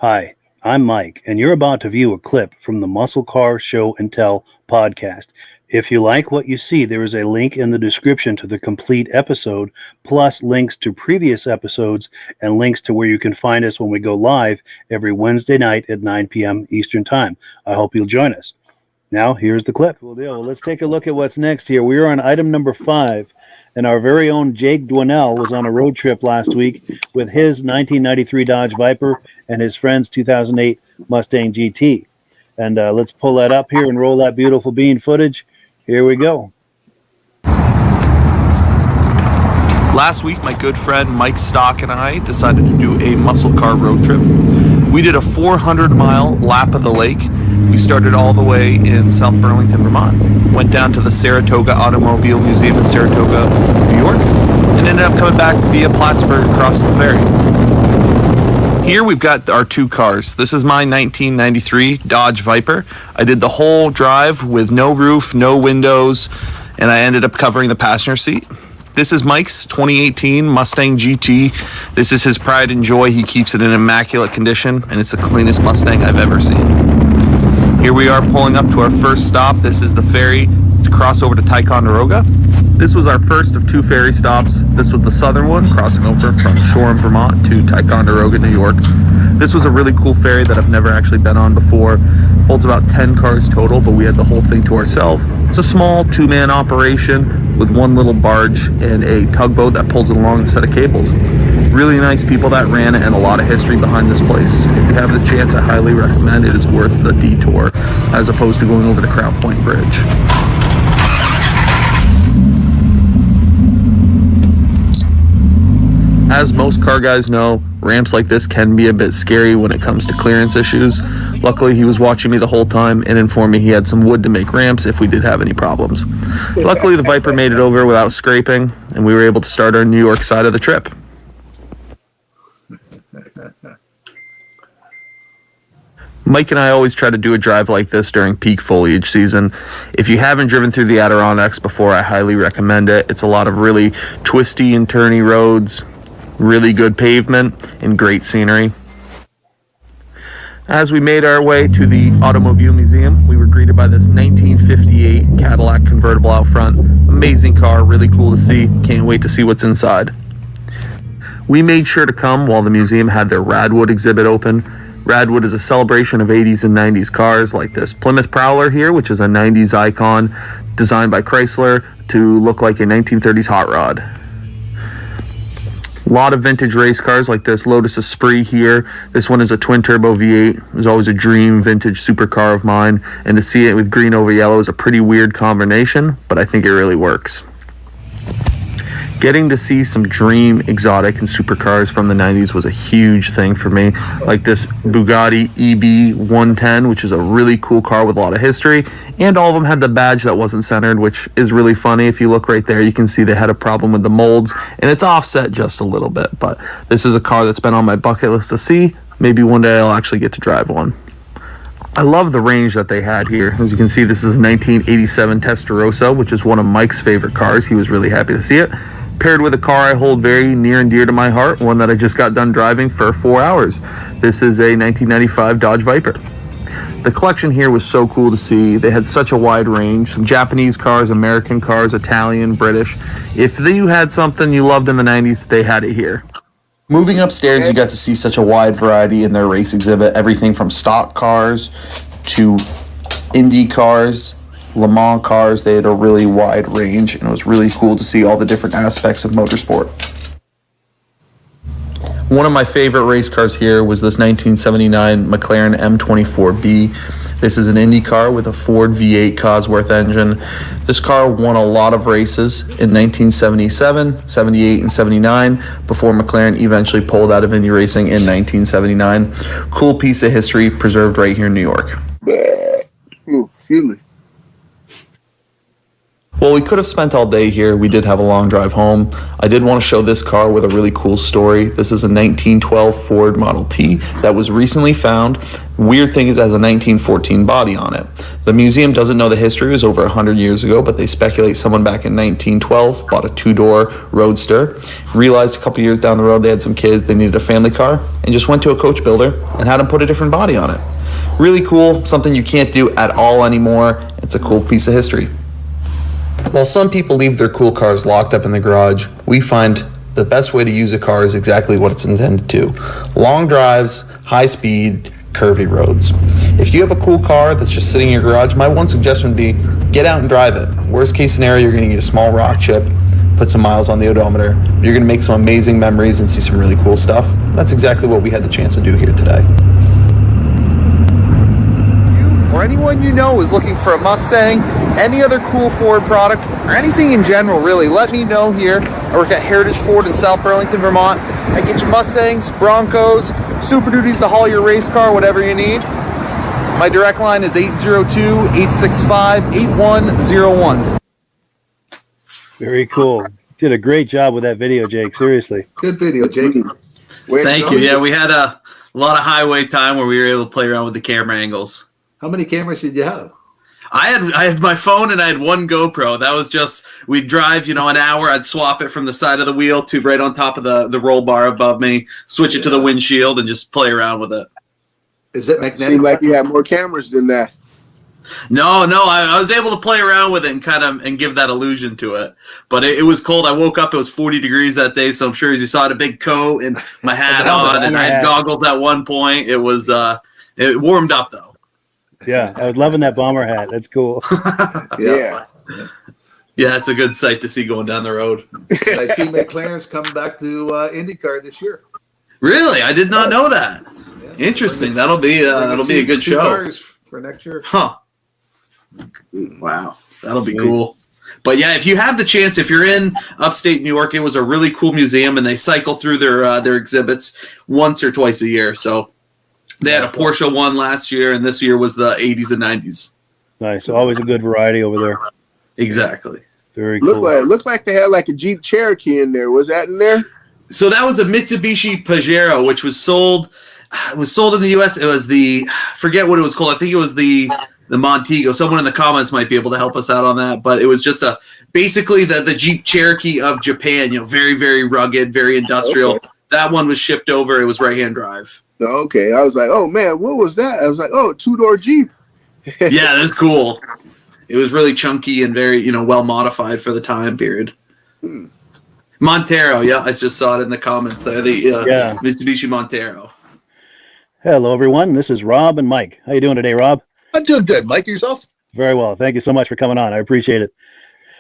Hi, I'm Mike, and you're about to view a clip from the Muscle Car Show and Tell podcast. If you like what you see, there is a link in the description to the complete episode, plus links to previous episodes and links to where you can find us when we go live every Wednesday night at 9 p.m. Eastern Time. I hope you'll join us. Now, here's the clip. Cool deal. Well, let's take a look at what's next here. We are on item number 5, and our very own Jake Dwinell was on a road trip last week with his 1993 Dodge Viper and his friend's 2008 Mustang GT. And let's pull that up here and roll that beautiful bean footage. Here we go. Last week, my good friend Mike Stock and I decided to do a muscle car road trip. We did a 400-mile lap of the lake. We started all the way in South Burlington, Vermont, went down to the Saratoga Automobile Museum in Saratoga, New York, and ended up coming back via Plattsburgh across the ferry. Here we've got our two cars. This is my 1993 Dodge Viper. I did the whole drive with no roof, no windows, and I ended up covering the passenger seat. This is Mike's 2018 Mustang GT. This is his pride and joy. He keeps it in immaculate condition, and it's the cleanest Mustang I've ever seen. Here we are pulling up to our first stop. This is the ferry to cross over to Ticonderoga. This was our first of 2 ferry stops. This was the southern one, crossing over from Shoreham, Vermont to Ticonderoga, New York. This was a really cool ferry that I've never actually been on before. Holds about 10 cars total, but we had the whole thing to ourselves. It's a small 2-man operation with one little barge and a tugboat that pulls it along a set of cables. Really nice people that ran it, and a lot of history behind this place. If you have the chance, I highly recommend it. It's worth the detour as opposed to going over the Crown Point Bridge. As most car guys know, ramps like this can be a bit scary when it comes to clearance issues. Luckily, he was watching me the whole time and informed me he had some wood to make ramps if we did have any problems. Luckily, the Viper made it over without scraping, and we were able to start our New York side of the trip. Mike and I always try to do a drive like this during peak foliage season. If you haven't driven through the Adirondacks before, I highly recommend it. It's a lot of really twisty and turny roads, really good pavement, and great scenery. As we made our way to the Automobile Museum, we were greeted by this 1958 Cadillac convertible out front. Amazing car, really cool to see. Can't wait to see what's inside. We made sure to come while the museum had their Radwood exhibit open. Radwood is a celebration of 80s and 90s cars like this Plymouth Prowler here, which is a 90s icon designed by Chrysler to look like a 1930s hot rod. A lot of vintage race cars like this Lotus Esprit here. This one is a twin-turbo V8. It was always a dream vintage supercar of mine, and to see it with green over yellow is a pretty weird combination, but I think it really works. Getting to see some dream exotic and supercars from the 90s was a huge thing for me, like this Bugatti EB110, which is a really cool car with a lot of history, and all of them had the badge that wasn't centered, which is really funny. If you look right there, you can see they had a problem with the molds, and it's offset just a little bit, but this is a car that's been on my bucket list to see. Maybe one day I'll actually get to drive one. I love the range that they had here. As you can see, this is a 1987 Testarossa, which is one of Mike's favorite cars. He was really happy to see it. Paired with a car I hold very near and dear to my heart, one that I just got done driving for 4 hours. This is a 1995 Dodge Viper. The collection here was so cool to see. They had such a wide range. Some Japanese cars, American cars, Italian, British. If you had something you loved in the 90s, they had it here. Moving upstairs, you got to see such a wide variety in their race exhibit. Everything from stock cars to Indy cars, Le Mans cars. They had a really wide range, and it was really cool to see all the different aspects of motorsport. One of my favorite race cars here was this 1979 McLaren M24B. This is an Indy car with a Ford V8 Cosworth engine. This car won a lot of races in 1977, 78, and 79 before McLaren eventually pulled out of Indy racing in 1979. Cool piece of history preserved right here in New York. Ooh, excuse me. Well, we could have spent all day here. We did have a long drive home. I did want to show this car with a really cool story. This is a 1912 Ford Model T that was recently found. Weird thing is it has a 1914 body on it. The museum doesn't know the history. It was over 100 years ago, but they speculate someone back in 1912 bought a two-door Roadster, realized a couple years down the road they had some kids, they needed a family car, and just went to a coach builder and had them put a different body on it. Really cool, something you can't do at all anymore. It's a cool piece of history. While some people leave their cool cars locked up in the garage, we find the best way to use a car is exactly what it's intended to. Long drives, high speed, curvy roads. If you have a cool car that's just sitting in your garage, my one suggestion would be get out and drive it. Worst case scenario, you're going to get a small rock chip, put some miles on the odometer. You're going to make some amazing memories and see some really cool stuff. That's exactly what we had the chance to do here today. Or anyone you know is looking for a Mustang, any other cool Ford product, or anything in general, really, let me know here. I work at Heritage Ford in South Burlington, Vermont. I get you Mustangs, Broncos, Super Duties to haul your race car, whatever you need. My direct line is 802-865-8101. Very cool. Did a great job with that video, Jake. Seriously. Good video, Jake. Thank you. Yeah, we had a lot of highway time where we were able to play around with the camera angles. How many cameras did you have? I had my phone and I had one GoPro. That was just, we'd drive, an hour. I'd swap it from the side of the wheel to right on top of the roll bar above me, switch it to the windshield, and just play around with it. Is it magnetic? Seemed like you had more cameras than that. No, I was able to play around with it and give that illusion to it. But it was cold. I woke up, it was 40 degrees that day, so I'm sure as you saw, I had a big coat and my hat on, and I had goggles at one point. It was it warmed up though. Yeah, I was loving that bomber hat. That's cool. Yeah. Yeah, it's a good sight to see going down the road. And I see McLaren's coming back to IndyCar this year. Really? I did not know that. Yeah. Interesting. That'll be a good show. Cars for next year. Huh. Wow. That'll be cool. But yeah, if you have the chance, if you're in upstate New York, it was a really cool museum, and they cycle through their exhibits once or twice a year. So they had a Porsche one last year, and this year was the 80s and 90s. Nice. So always a good variety over there. Exactly. Very cool. Looked like they had like a Jeep Cherokee in there. Was that in there? So that was a Mitsubishi Pajero, which was sold. It was sold in the U.S. It was forget what it was called. I think it was the Montego. Someone in the comments might be able to help us out on that. But it was just basically the Jeep Cherokee of Japan. Very, very rugged, very industrial. Okay. That one was shipped over. It was right-hand drive. Okay, I was like, oh man, what was that? I was like, oh, two-door Jeep. Yeah, that's cool. It was really chunky and very, well modified for the time period. Montero, yeah, I just saw it in the comments there. Mitsubishi Montero. Hello, everyone. This is Rob and Mike. How you doing today, Rob? I'm doing good. Mike, yourself? Very well. Thank you so much for coming on. I appreciate it.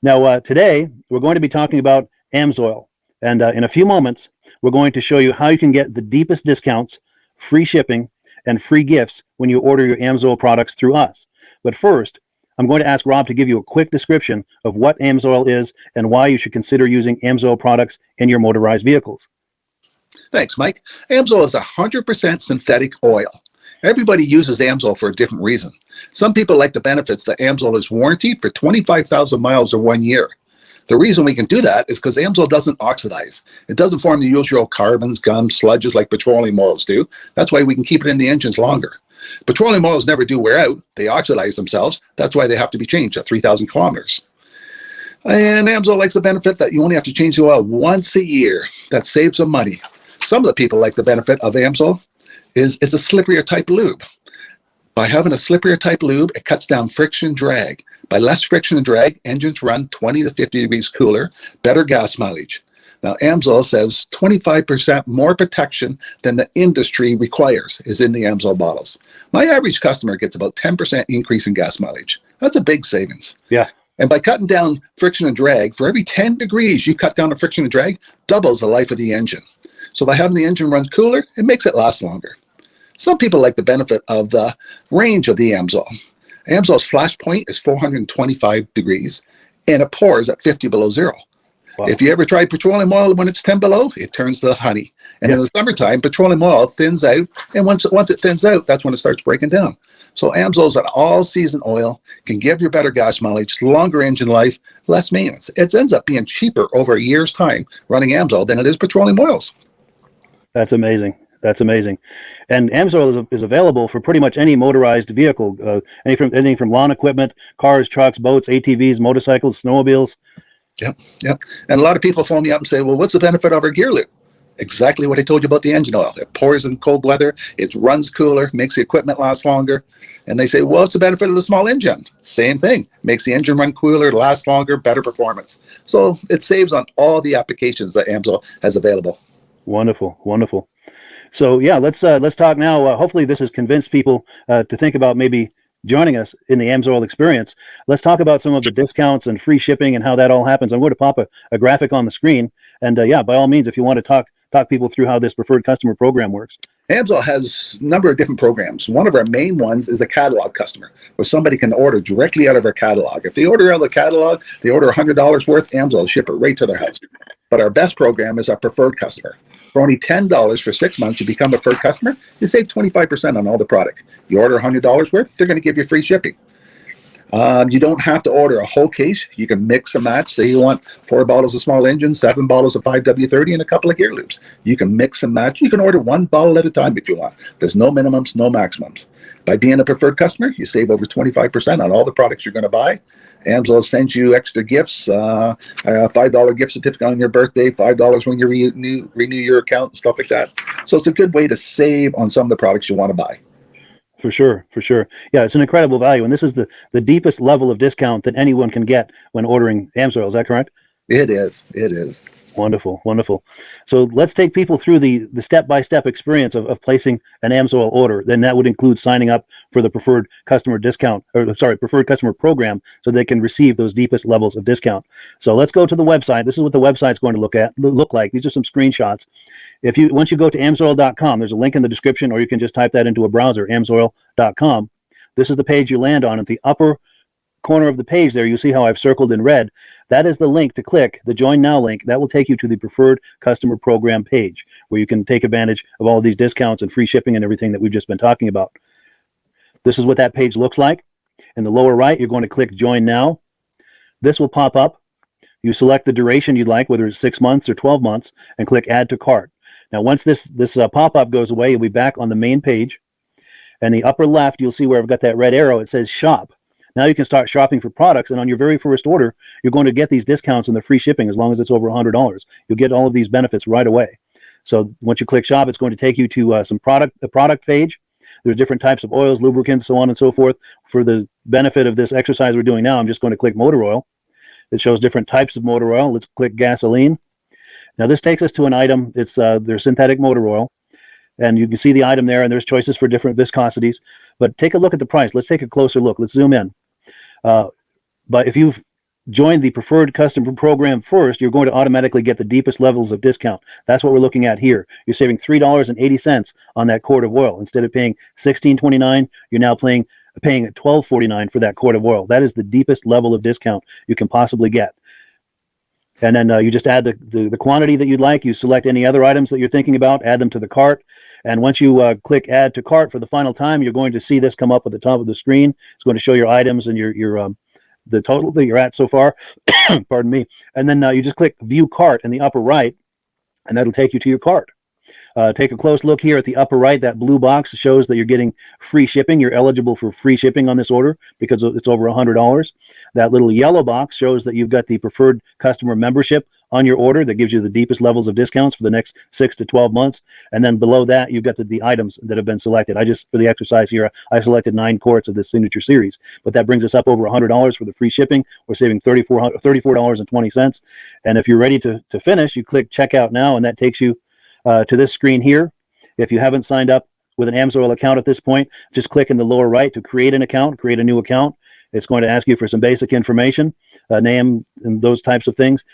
Now, today we're going to be talking about AMSOIL, and in a few moments, we're going to show you how you can get the deepest discounts, free shipping, and free gifts when you order your AMSOIL products through us. But first, I'm going to ask Rob to give you a quick description of what AMSOIL is and why you should consider using AMSOIL products in your motorized vehicles. Thanks, Mike. AMSOIL is 100% synthetic oil. Everybody uses AMSOIL for a different reason. Some people like the benefits that AMSOIL is warranted for 25,000 miles or 1 year. The reason we can do that is because AMSOIL doesn't oxidize. It doesn't form the usual carbons, gums, sludges like petroleum oils do. That's why we can keep it in the engines longer. Petroleum oils never do wear out. They oxidize themselves. That's why they have to be changed at 3,000 kilometers. And AMSOIL likes the benefit that you only have to change the oil once a year. That saves them money. Some of the people like the benefit of AMSOIL is it's a slipperier type lube. By having a slipperier type lube, it cuts down friction drag. By less friction and drag, engines run 20 to 50 degrees cooler, better gas mileage. Now, AMSOIL says 25% more protection than the industry requires is in the AMSOIL bottles. My average customer gets about 10% increase in gas mileage. That's a big savings. Yeah. And by cutting down friction and drag, for every 10 degrees you cut down the friction and drag, doubles the life of the engine. So by having the engine run cooler, it makes it last longer. Some people like the benefit of the range of the AMSOIL. AMSOIL's flash point is 425 degrees, and it pours at 50 below zero. Wow. If you ever tried petroleum oil when it's 10 below, it turns to honey. And in the summertime, petroleum oil thins out, and once it thins out, that's when it starts breaking down. So AMSOL is an all-season oil, can give you better gas mileage, longer engine life, less maintenance. It ends up being cheaper over a year's time running AMSOL than it is petroleum oils. That's amazing. That's amazing. And AMSOIL is available for pretty much any motorized vehicle, anything from lawn equipment, cars, trucks, boats, ATVs, motorcycles, snowmobiles. Yep. And a lot of people phone me up and say, well, what's the benefit of our gear loop? Exactly what I told you about the engine oil. It pours in cold weather, it runs cooler, makes the equipment last longer. And they say, well, what's the benefit of the small engine? Same thing. Makes the engine run cooler, last longer, better performance. So it saves on all the applications that AMSOIL has available. Wonderful, wonderful. So yeah, let's talk now. Hopefully this has convinced people to think about maybe joining us in the AMSOIL experience. Let's talk about some of the discounts and free shipping and how that all happens. I'm going to pop a graphic on the screen. And yeah, by all means, if you want to talk people through how this preferred customer program works. AMSOIL has a number of different programs. One of our main ones is a catalog customer, where somebody can order directly out of our catalog. If they order out of the catalog, they order $100 worth, AMSOIL will ship it right to their house. But our best program is our preferred customer. For only $10 for 6 months, you become a preferred customer, you save 25% on all the product. You order $100 worth, they're going to give you free shipping. You don't have to order a whole case. You can mix and match. Say you want 4 bottles of small engine, 7 bottles of 5W30, and a couple of gear loops. You can mix and match. You can order 1 bottle at a time if you want. There's no minimums, no maximums. By being a preferred customer, you save over 25% on all the products you're going to buy. AMSOIL sends you extra gifts, a $5 gift certificate on your birthday, $5 when you renew your account, and stuff like that. So it's a good way to save on some of the products you want to buy. For sure. Yeah, it's an incredible value. And this is the deepest level of discount that anyone can get when ordering AMSOIL. Is that correct? It is. Wonderful. So let's take people through the step-by-step experience of placing an AMSOIL order. Then that would include signing up for the preferred customer preferred customer program, so they can receive those deepest levels of discount. So let's go to the website. This is what the website's going to look like. These are some screenshots. Once you go to amsoil.com, there's a link in the description, or you can just type that into a browser, amsoil.com. This is the page you land on. At the upper corner of the page there, you see how I've circled in red. That is the link to click, the Join Now link. That will take you to the preferred customer program page, where you can take advantage of all of these discounts and free shipping and everything that we've just been talking about. This is what that page looks like. In the lower right, you're going to click Join Now. This will pop up. You select the duration you'd like, whether it's 6 months or 12 months, and click Add to Cart. Now, once this pop-up goes away, you'll be back on the main page. And the upper left, you'll see where I've got that red arrow. It says Shop. Now you can start shopping for products, and on your very first order, you're going to get these discounts and the free shipping as long as it's over $100. You'll get all of these benefits right away. So once you click Shop, it's going to take you to the product page. There's different types of oils, lubricants, so on and so forth. For the benefit of this exercise we're doing now, I'm just going to click motor oil. It shows different types of motor oil. Let's click gasoline. Now this takes us to an item. It's their synthetic motor oil. And you can see the item there, and there's choices for different viscosities. But take a look at the price. Let's take a closer look. Let's zoom in. But if you've joined the preferred customer program first, you're going to automatically get the deepest levels of discount. That's what we're looking at here. You're saving $3.80 on that quart of oil. Instead of paying $16.29, you're now paying $12.49 for that quart of oil. That is the deepest level of discount you can possibly get. And then you just add the quantity that you'd like. You select any other items that you're thinking about, add them to the cart. And once you click Add to Cart for the final time, you're going to see this come up at the top of the screen. It's going to show your items and your the total that you're at so far. Pardon me. And then you just click View Cart in the upper right, and that'll take you to your cart. Take a close look here at the upper right. That blue box shows that you're getting free shipping. You're eligible for free shipping on this order because it's over $100. That little yellow box shows that you've got the preferred customer membership on your order that gives you the deepest levels of discounts for the next 6 to 12 months. And then below that, you've got the items that have been selected. For the exercise here, I selected 9 quarts of the Signature Series, but that brings us up over $100 for the free shipping. We're saving $34.20. And if you're ready to finish, you click Checkout Now, and that takes you to this screen here. If you haven't signed up with an AMSOIL account at this point, just click in the lower right to create an account, create a new account. It's going to ask you for some basic information, name, and those types of things.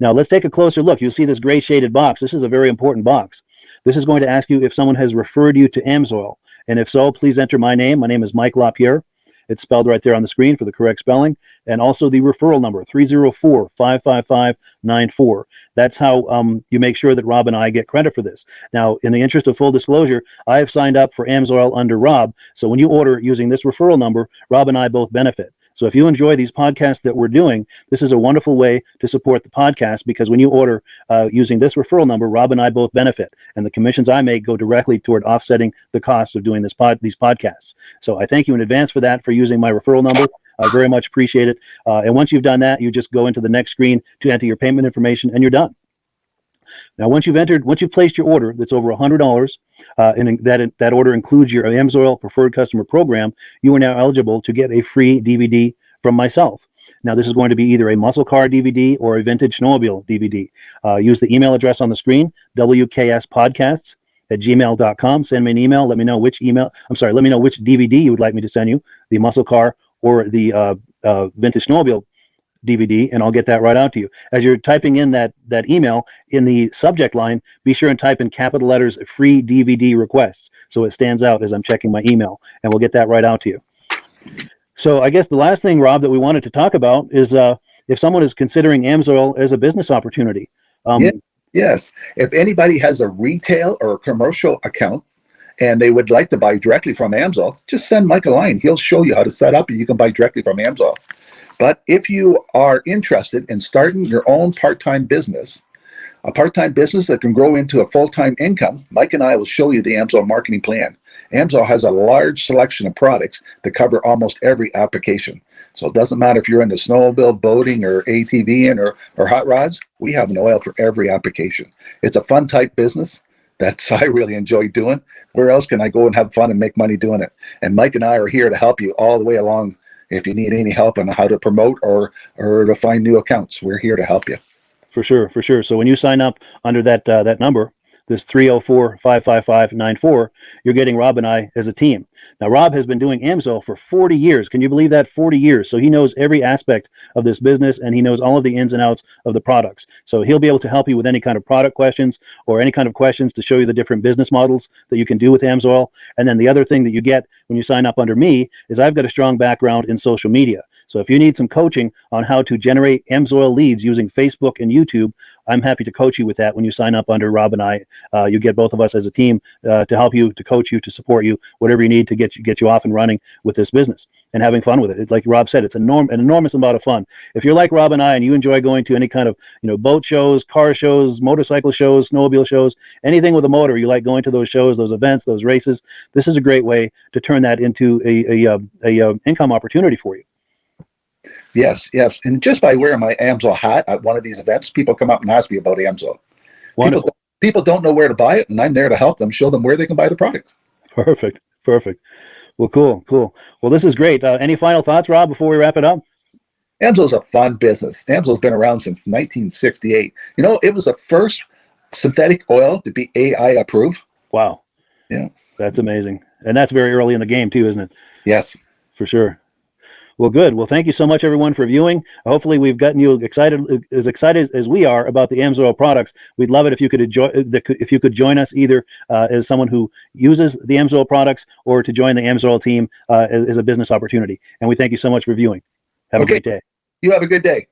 Now let's take a closer look. You'll see this gray shaded box. This is a very important box. This is going to ask you if someone has referred you to AMSOIL. And if so, please enter my name. My name is Mike LaPierre. It's spelled right there on the screen for the correct spelling. And also the referral number, 304-555-94. That's how you make sure that Rob and I get credit for this. Now, in the interest of full disclosure, I have signed up for AMSOIL under Rob. So when you order using this referral number, Rob and I both benefit. So if you enjoy these podcasts that we're doing, this is a wonderful way to support the podcast, because when you order using this referral number, Rob and I both benefit. And the commissions I make go directly toward offsetting the cost of doing these podcasts. So I thank you in advance for that, for using my referral number. I very much appreciate it. And once you've done that, you just go into the next screen to enter your payment information, and you're done. Now, once you've placed your order that's over $100, and that order includes your AMSOIL Preferred Customer Program, you are now eligible to get a free DVD from myself. Now, this is going to be either a muscle car DVD or a vintage snowmobile DVD. Use the email address on the screen, wkspodcasts@gmail.com. Send me an email. Let me know which DVD you would like me to send you, the muscle car or the vintage snowmobile DVD, and I'll get that right out to you. As you're typing in that email, in the subject line, be sure and type in capital letters "free DVD requests," so it stands out as I'm checking my email, and we'll get that right out to you. So I guess the last thing, Rob, that we wanted to talk about is if someone is considering AMSOIL as a business opportunity. Yes. If anybody has a retail or a commercial account and they would like to buy directly from AMSOIL, just send Mike a line. He'll show you how to set up, and you can buy directly from AMSOIL. But if you are interested in starting your own part-time business, a part-time business that can grow into a full-time income, Mike and I will show you the AMSOIL marketing plan. AMSOIL has a large selection of products that cover almost every application. So it doesn't matter if you're into snowmobile, boating, or ATVing, or hot rods, we have an oil for every application. It's a fun type business. That's I really enjoy doing. Where else can I go and have fun and make money doing it? And Mike and I are here to help you all the way along. If you need any help on how to promote or to find new accounts, we're here to help you. For sure. So when you sign up under that number, this 304-555-94, you're getting Rob and I as a team. Now, Rob has been doing AMSOIL for 40 years. Can you believe that? 40 years. So he knows every aspect of this business, and he knows all of the ins and outs of the products. So he'll be able to help you with any kind of product questions or any kind of questions to show you the different business models that you can do with AMSOIL. And then the other thing that you get when you sign up under me is I've got a strong background in social media. So if you need some coaching on how to generate AMSOIL leads using Facebook and YouTube, I'm happy to coach you with that when you sign up under Rob and I. You get both of us as a team to help you, to coach you, to support you, whatever you need to get you off and running with this business and having fun with it. Like Rob said, it's an enormous amount of fun. If you're like Rob and I and you enjoy going to any kind of boat shows, car shows, motorcycle shows, snowmobile shows, anything with a motor, you like going to those shows, those events, those races, this is a great way to turn that into a income opportunity for you. Yes. And just by wearing my AMSOIL hat at one of these events, people come up and ask me about AMSOIL. People don't know where to buy it, and I'm there to help them, show them where they can buy the product. Perfect. Well, cool. Well, this is great. Any final thoughts, Rob, before we wrap it up? AMSOIL's a fun business. AMSOIL's been around since 1968. It was the first synthetic oil to be AI approved. Wow. Yeah. That's amazing. And that's very early in the game too, isn't it? Yes. For sure. Well, good. Well, thank you so much, everyone, for viewing. Hopefully, we've gotten you excited as we are about the AMSOIL products. We'd love it if you could join us either as someone who uses the AMSOIL products or to join the AMSOIL team as a business opportunity. And we thank you so much for viewing. Have a great day. You have a good day.